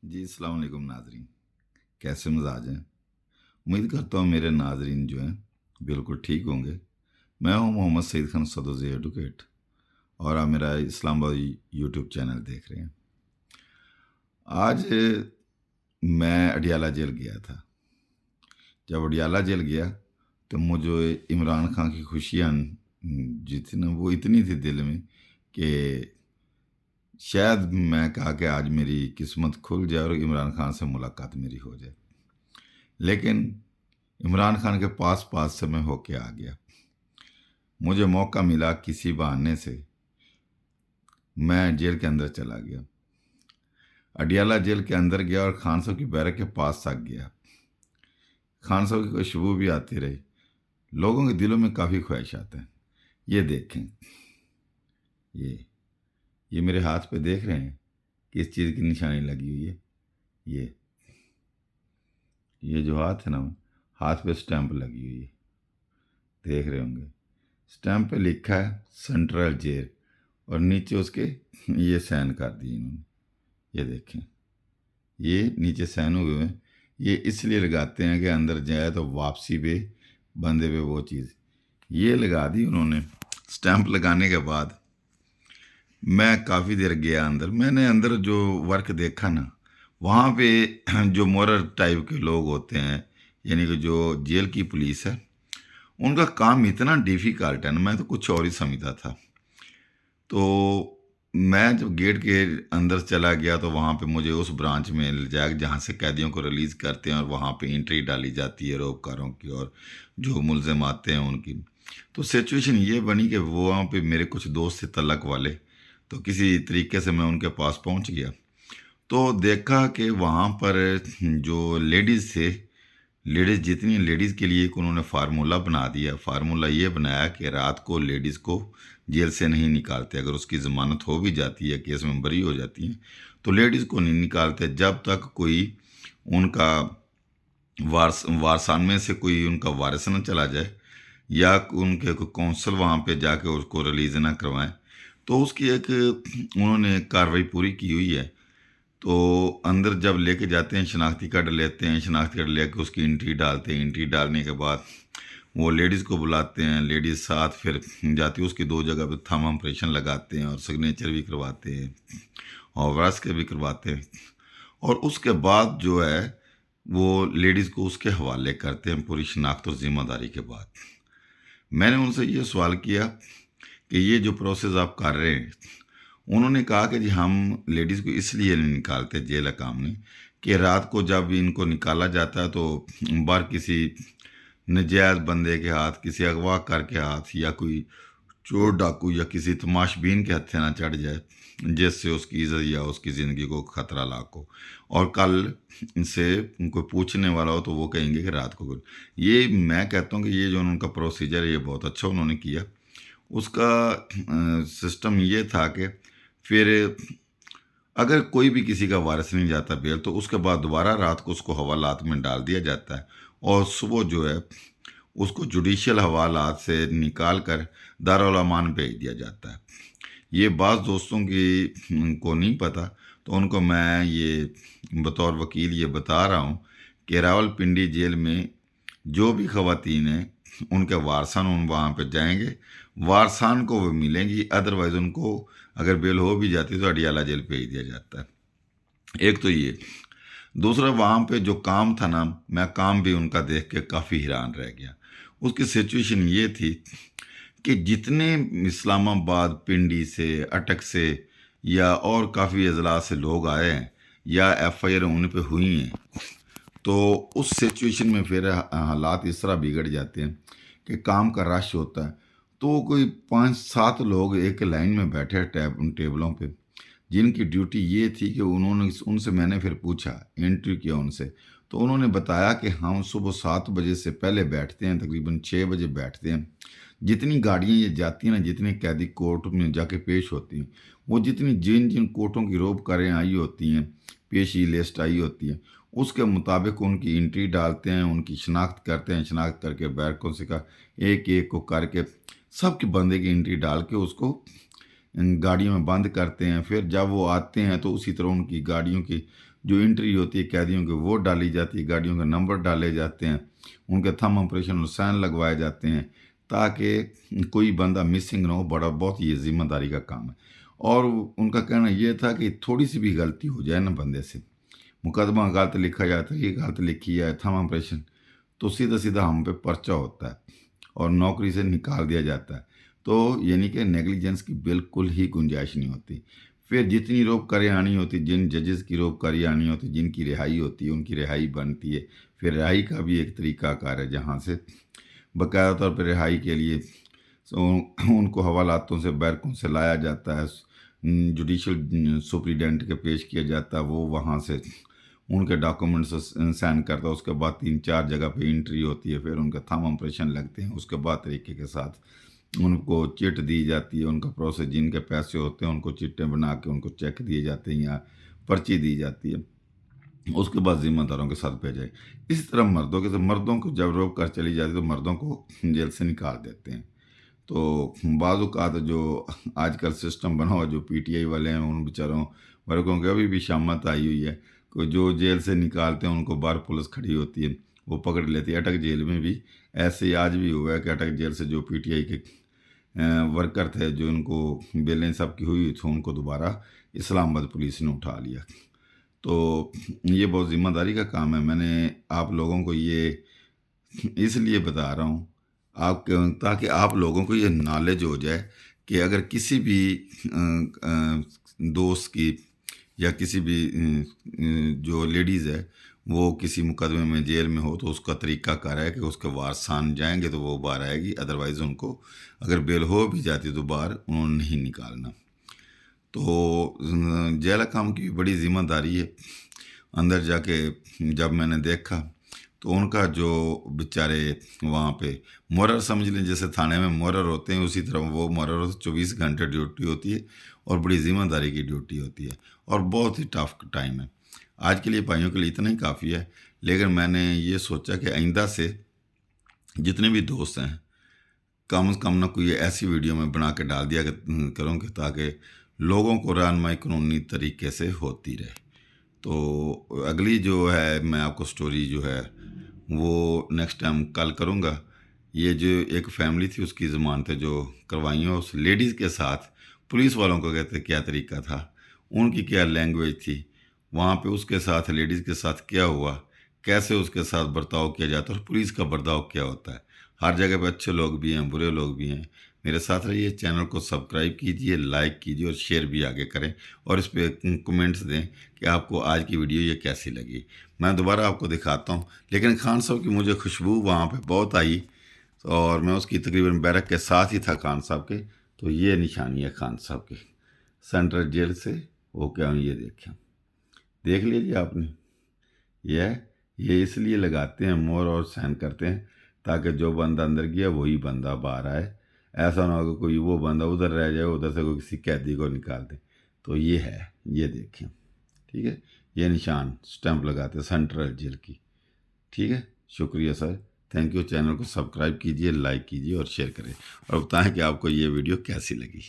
जी, अस्सलाम वालेकुम नाज़रीन। कैसे मिज़ाज हैं? उम्मीद करता हूँ मेरे नाज़रीन जो हैं बिल्कुल ठीक होंगे। मैं हूँ मोहम्मद सईद खान सदोज़ी एडवोकेट और आप मेरा इस्लामाबाद यूट्यूब चैनल देख रहे हैं। आज मैं अडियाला जेल गया था। जब अडियाला जेल गया तो मुझे इमरान खान की खुशियाँ जो थी ना वो इतनी थी दिल में कि शायद मैं कहा कि आज मेरी किस्मत खुल जाए और इमरान खान से मुलाकात मेरी हो जाए। लेकिन इमरान खान के पास पास से मैं होके आ गया। मुझे मौका मिला किसी बहाने से मैं जेल के अंदर चला गया। अडियाला जेल के अंदर गया और खान साहब की बैरक के पास तक गया। खान साहब की खुशबू भी आती रही। लोगों के दिलों में काफ़ी ख्वाहिशात हैं। ये देखें, ये ये मेरे हाथ पे देख रहे हैं किस चीज़ की निशानी लगी हुई है। ये ये जो हाथ है ना, हाथ पे स्टैंप लगी हुई है, देख रहे होंगे। स्टैंप पे लिखा है सेंट्रल जेल और नीचे उसके ये साइन कर दिए इन्होंने। ये देखें, ये नीचे साइन हुए हैं। ये इसलिए लगाते हैं कि अंदर जाए तो वापसी पे बंदे पे वो चीज़ ये लगा दी उन्होंने। स्टैंप लगाने के बाद मैं काफ़ी देर गया अंदर। मैंने अंदर जो वर्क देखा ना, वहाँ पे जो मोरर टाइप के लोग होते हैं, यानी कि जो जेल की पुलिस है, उनका काम इतना डिफ़िकल्ट है ना, मैं तो कुछ और ही समझता था। तो मैं जब गेट के अंदर चला गया तो वहाँ पे मुझे उस ब्रांच में ले जाया जहाँ से कैदियों को रिलीज़ करते हैं और वहाँ पे एंट्री डाली जाती है रोपकारों की और जो मुलज़िम आते हैं उनकी। तो सिचुएशन ये बनी कि वो वहाँ पे मेरे कुछ दोस्त थे तलक वाले, तो किसी तरीके से मैं उनके पास पहुँच गया। तो देखा कि वहाँ पर जो लेडीज़ थे, लेडीज़ जितनी लेडीज़ के लिए एक उन्होंने फार्मूला बना दिया। फार्मूला ये बनाया कि रात को लेडीज़ को जेल से नहीं निकालते। अगर उसकी ज़मानत हो भी जाती है, केस में बरी हो जाती हैं, तो लेडीज़ को नहीं निकालते जब तक कोई उनका वारसान में से कोई उनका वारिस ना चला जाए या उनके कोई कौंसल वहाँ पे जाके उसको रिलीज़ ना करवाएं। तो उसकी एक उन्होंने कार्रवाई पूरी की हुई है। तो अंदर जब लेके जाते हैं शनाख्ती कार्ड लेते हैं, शनाख्ती कार्ड लेके उसकी एंट्री डालते हैं। एंट्री डालने के बाद वो लेडीज़ को बुलाते हैं, लेडीज़ साथ फिर जाती है, उसकी दो जगह पे थंब इम्प्रेशन लगाते हैं और सिग्नेचर भी करवाते हैं और वारस के भी करवाते हैं। और उसके बाद जो है वो लेडीज़ को उसके हवाले करते हैं पूरी शनाख्त और ज़िम्मेदारी के बाद। मैंने उनसे ये सवाल किया कि ये जो प्रोसेस आप कर रहे हैं, उन्होंने कहा कि जी हम लेडीज़ को इसलिए नहीं निकालते जेल हकाम ने कि रात को जब इनको निकाला जाता है तो बाहर किसी नजायज़ बंदे के हाथ, किसी अगवा कर के हाथ या कोई चोर डाकू या किसी तमाशबीन के हत्थे ना चढ़ जाए जिससे उसकी इज़्ज़त या उसकी ज़िंदगी को ख़तरा लाक हो और कल से उनको पूछने वाला हो तो वो कहेंगे कि रात को ये मैं कहता हूँ कि ये जो उनका प्रोसीजर है ये बहुत अच्छा उन्होंने किया। उसका सिस्टम ये था कि फिर अगर कोई भी किसी का वारिस नहीं जाता बेल तो उसके बाद दोबारा रात को उसको हवालात में डाल दिया जाता है और सुबह जो है उसको जुडिशियल हवालात से निकाल कर दारुल अमान भेज दिया जाता है। ये बाज़ दोस्तों की को नहीं पता, तो उनको मैं ये बतौर वकील ये बता रहा हूँ कि रावलपिंडी जेल में जो भी ख़वातीन हैं उनके वारसान उन वहाँ पे जाएंगे, वारसान को वो मिलेंगी। अदरवाइज़ उनको अगर बेल हो भी जाती है तो अडियाला जेल भेज दिया जाता है। एक तो ये, दूसरा वहाँ पे जो काम था ना, मैं काम भी उनका देख के काफ़ी हैरान रह गया। उसकी सिचुएशन ये थी कि जितने इस्लामाबाद पिंडी से, अटक से या और काफ़ी अजला से लोग आए हैं या एफआईआर उन पे हुई हैं, तो उस सिचुएशन में फिर हालात इस तरह बिगड़ जाते हैं कि काम का रश होता है। तो कोई 5-7 लोग एक लाइन में बैठे हैं उन टेबलों पे, जिनकी ड्यूटी ये थी कि उन्होंने उनसे मैंने फिर पूछा, इंटरव्यू किया उनसे, तो उन्होंने बताया कि हम सुबह 7 बजे से पहले बैठते हैं, तकरीबन 6 बजे बैठते हैं। जितनी गाड़ियाँ ये जाती हैं ना, जितने कैदी कोर्ट में जाके पेश होती हैं, वो जितनी जिन जिन कोर्टों की रोबकारें आई होती हैं, पेशी लिस्ट आई होती है, उसके मुताबिक उनकी एंट्री डालते हैं, उनकी शनाख्त करते हैं। शनाख्त करके बैरकों से का एक एक को करके सब के बंदे की एंट्री डाल के उसको गाड़ियों में बंद करते हैं। फिर जब वो आते हैं तो उसी तरह उनकी गाड़ियों की जो एंट्री होती है कैदियों की वो डाली जाती है, गाड़ियों के नंबर डाले जाते हैं, उनके थंब इंप्रेशन और साइन लगवाए जाते हैं ताकि कोई बंदा मिसिंग ना हो। बड़ा बहुत ये ज़िम्मेदारी का काम है। और उनका कहना ये था कि थोड़ी सी भी गलती हो जाए ना बंदे से, मुकदमा गलत लिखा जाता है, ये गलत लिखी है थंब इंप्रेशन, तो सीधा सीधा हम पे पर्चा होता है और नौकरी से निकाल दिया जाता है। तो यानी कि नेग्लिजेंस की बिल्कुल ही गुंजाइश नहीं होती। फिर जितनी रोककारी आनी होती, जिन जजेस की रोककारी आनी होती, जिनकी रिहाई होती है, उनकी रिहाई बनती है। फिर रिहाई का भी एक तरीक़ाकार है, जहाँ से बाकायदा तौर पर रिहाई के लिए उनको हवालातों से बैरकों से लाया जाता है, जुडिशल सुप्रीडेंट के पेश किया जाता है, वो वहाँ से उनके डॉक्यूमेंट्स साइन करता है। उसके बाद 3-4 जगह पे एंट्री होती है, फिर उनके थंब इंप्रेशन लगते हैं। उसके बाद तरीके के साथ उनको चिट दी जाती है। उनका प्रोसेस, जिनके पैसे होते हैं उनको चिट्टें बना के उनको चेक दिए जाते हैं या पर्ची दी जाती है। उसके बाद ज़िम्मेदारों के साथ भेजा जाए। इसी तरह मर्दों को जब रोक कर चली जाती है तो मर्दों को जेल से निकाल देते हैं। तो बाज़ औक़ात जो आजकल सिस्टम बना हुआ, जो पीटीआई वाले हैं, उन बेचारों वर्गों की अभी भी शामत आई हुई है कि जो जेल से निकालते हैं उनको बाहर पुलिस खड़ी होती है, वो पकड़ लेती है। अटक जेल में भी ऐसे ही आज भी हुआ है कि अटक जेल से जो पीटीआई के वर्कर थे, जो उनको बेलें सबकी हुई थी, उनको दोबारा इस्लामाबाद पुलिस ने उठा लिया। तो ये बहुत ज़िम्मेदारी का काम है। मैंने आप लोगों को ये इसलिए बता रहा हूँ ताकि आप लोगों को ये नॉलेज हो जाए कि अगर किसी भी दोस्त की या किसी भी जो लेडीज़ है वो किसी मुकदमे में जेल में हो, तो उसका तरीक़ाकार है कि उसके वारसान जाएंगे तो वो बाहर आएगी, अदरवाइज़ उनको अगर बेल हो भी जाती तो बाहर उन्होंने नहीं निकालना। तो जेल हकाम की बड़ी ज़िम्मेदारी है। अंदर जाके जब मैंने देखा तो उनका जो बेचारे वहाँ पे मोरर समझ लें, जैसे थाने में मोरर होते हैं उसी तरह वो मोरर होते, 24 घंटे ड्यूटी होती है और बड़ी ज़िम्मेदारी की ड्यूटी होती है और बहुत ही टफ टाइम है। आज के लिए भाइयों के लिए इतना ही काफ़ी है, लेकिन मैंने ये सोचा कि आइंदा से जितने भी दोस्त हैं कम से कम ना कोई ऐसी वीडियो में बना के डाल दिया करूँगी ताकि लोगों को रहनुमाई कानूनी तरीके से होती रहे। तो अगली जो है मैं आपको स्टोरी जो है वो नेक्स्ट टाइम कल करूँगा। ये जो एक फैमिली थी उसकी ज़मानतें जो करवाई हैं, उस लेडीज़ के साथ पुलिस वालों का कहते क्या तरीका था, उनकी क्या लैंग्वेज थी, वहाँ पे उसके साथ लेडीज़ के साथ क्या हुआ, कैसे उसके साथ बर्ताव किया जाता है और पुलिस का बर्ताव क्या होता है। हर जगह पे अच्छे लोग भी हैं, बुरे लोग भी हैं। मेरे साथ रहिए, चैनल को सब्सक्राइब कीजिए, लाइक कीजिए और शेयर भी आगे करें और इस पे कमेंट्स दें कि आपको आज की वीडियो ये कैसी लगी। मैं दोबारा आपको दिखाता हूँ, लेकिन खान साहब की मुझे खुशबू वहाँ पे बहुत आई और मैं उसकी तकरीबन बैरक के साथ ही था खान साहब के। तो ये निशानी है खान साहब की सेंट्रल जेल से वो क्या ये देख लीजिए आपने। ये इसलिए लगाते हैं मोर और साइन करते हैं ताकि जो बंदा अंदर गया वही बंदा बाहर आए। ऐसा ना हो कि कोई वो बंदा उधर रह जाए, उधर से कोई किसी कैदी को निकाल दे। तो ये है, ये देखें, ठीक है, ये निशान स्टैंप लगाते हैं सेंट्रल जेल की। ठीक है, शुक्रिया सर, थैंक यू। चैनल को सब्सक्राइब कीजिए, लाइक कीजिए और शेयर करें और बताएं कि आपको ये वीडियो कैसी लगी।